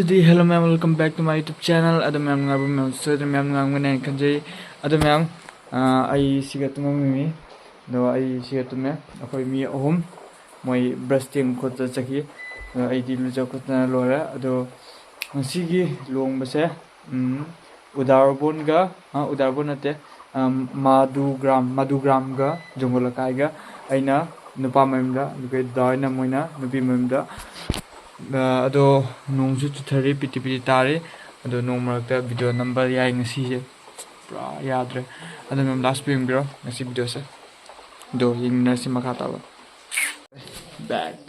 Hello ma'am, welcome back to my YouTube channel. Ada ma'am ngabu ma'am so ada ma'am ngang ngene kanjai. Ada ma'am ai sigat ngami do ai sigat me akoi mi ohum moi brushing khot chaki ai di lu jakot na lora ado sigi long base udarbon ga udarbon ate madugram ga jongol kai ga aina nupa memda dukai daina moina nupi memda ado nongsu chuthari piti tare ado nong marakta video number yai ngasi je pra yadre ado mem last film bro ngasi video se do ying nasi makata ba back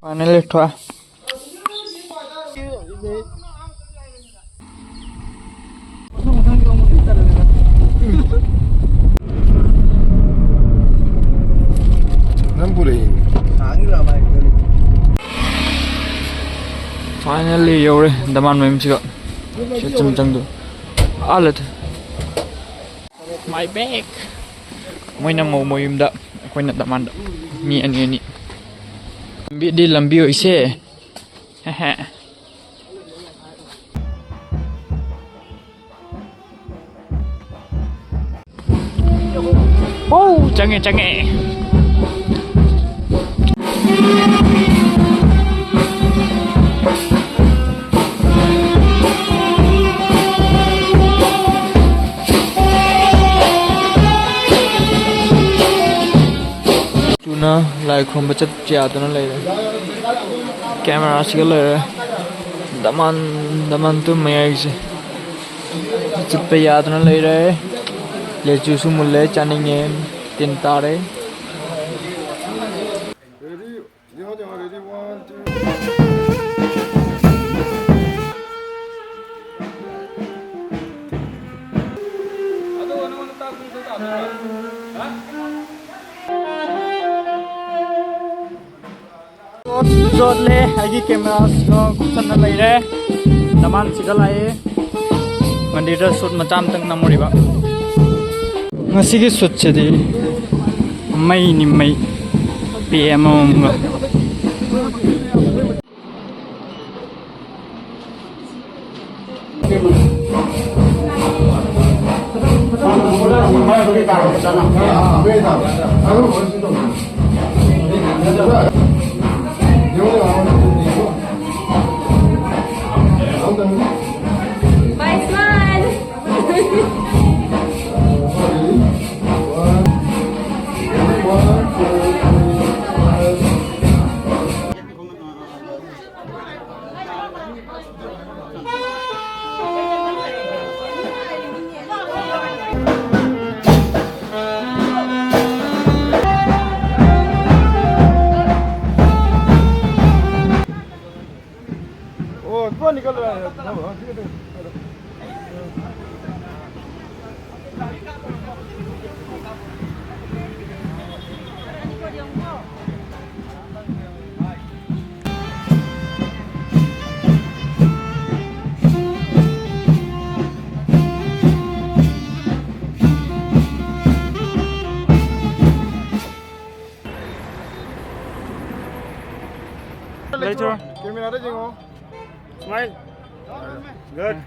finally thwa Finally, you're the man who got some jungle. All it. My bag. When I'm more him that when at the man, me and you. Be the lambio is here. Oh, change. Like from bachat chiado na lai camera sigal lai daman tu mai se chit pe yaad na lai rahe le chu su mulle chaninge tin tare ready 1 2 3 Shot le agi camera ko kusan na lai re daman sigal ai mandira shot macam tang namori ba ngasi gi shot che di mai ni mai pm nga Bye, smile. Oh, kau ni kalau later kamera ada jengok. smile Good.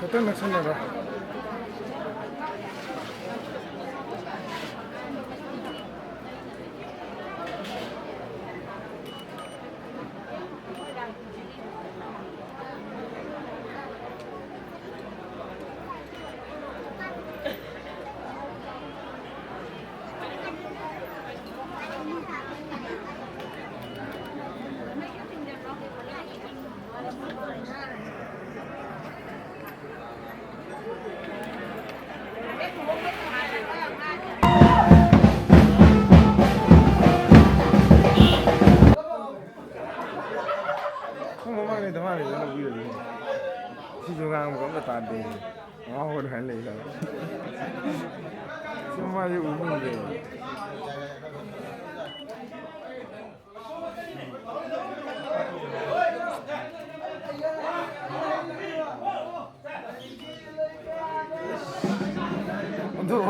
Katang nagsana ba? Si juga nggak mau tadi, mau udah lagi kan. Semua itu umum deh. Untuk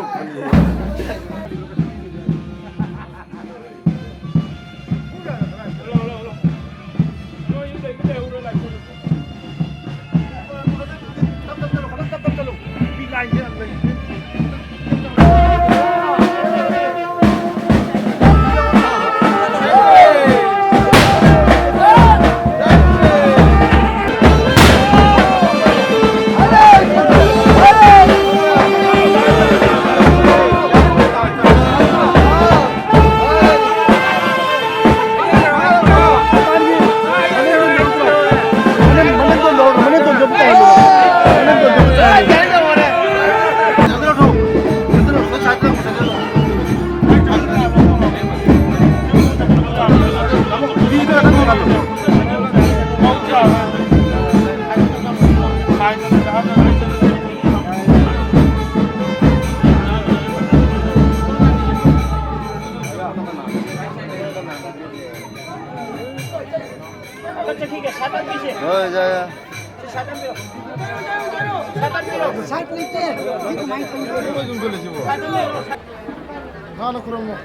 하나 그럼 뭐.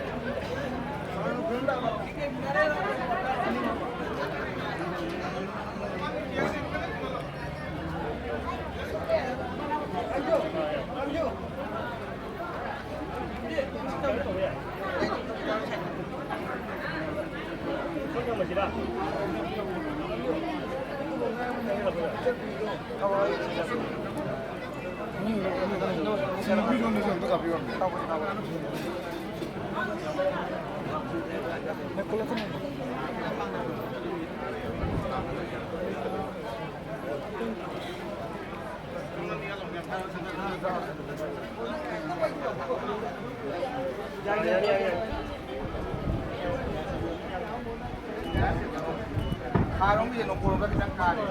Karong din ko ba kitang kare.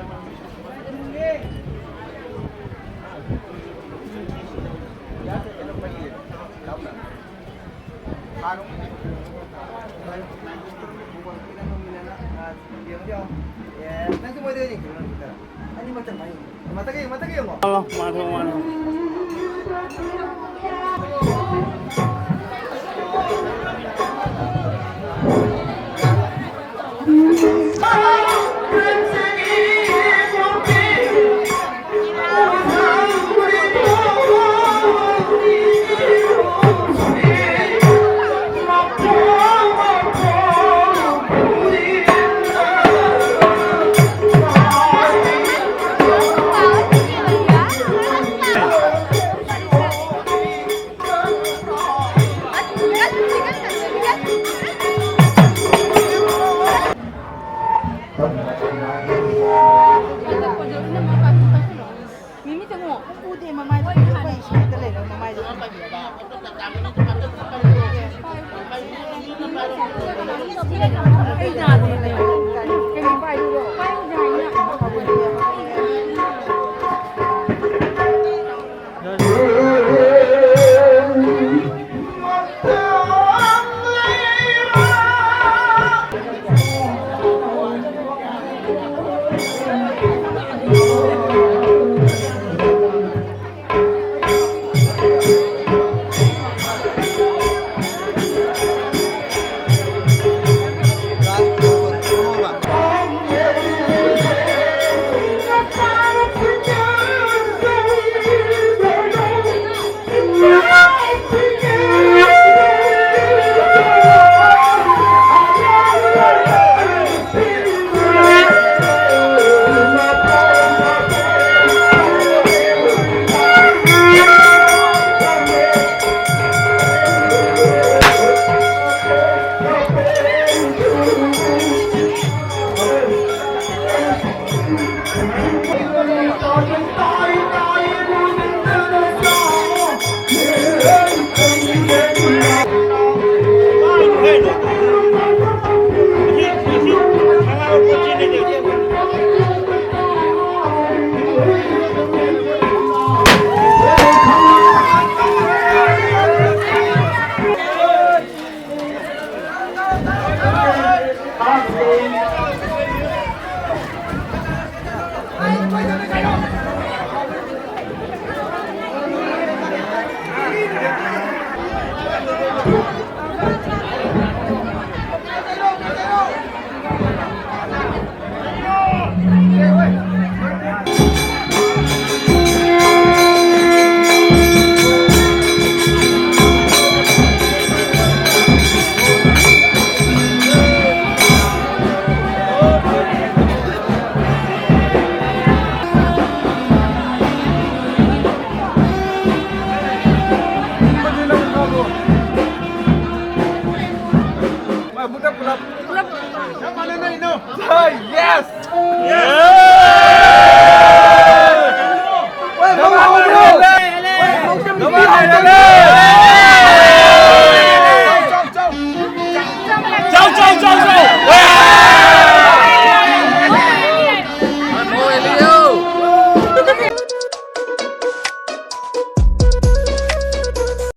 Karong din. Ya, nanti mau dia ni. Ani macam mai. Mata ke mo. Allah, mana.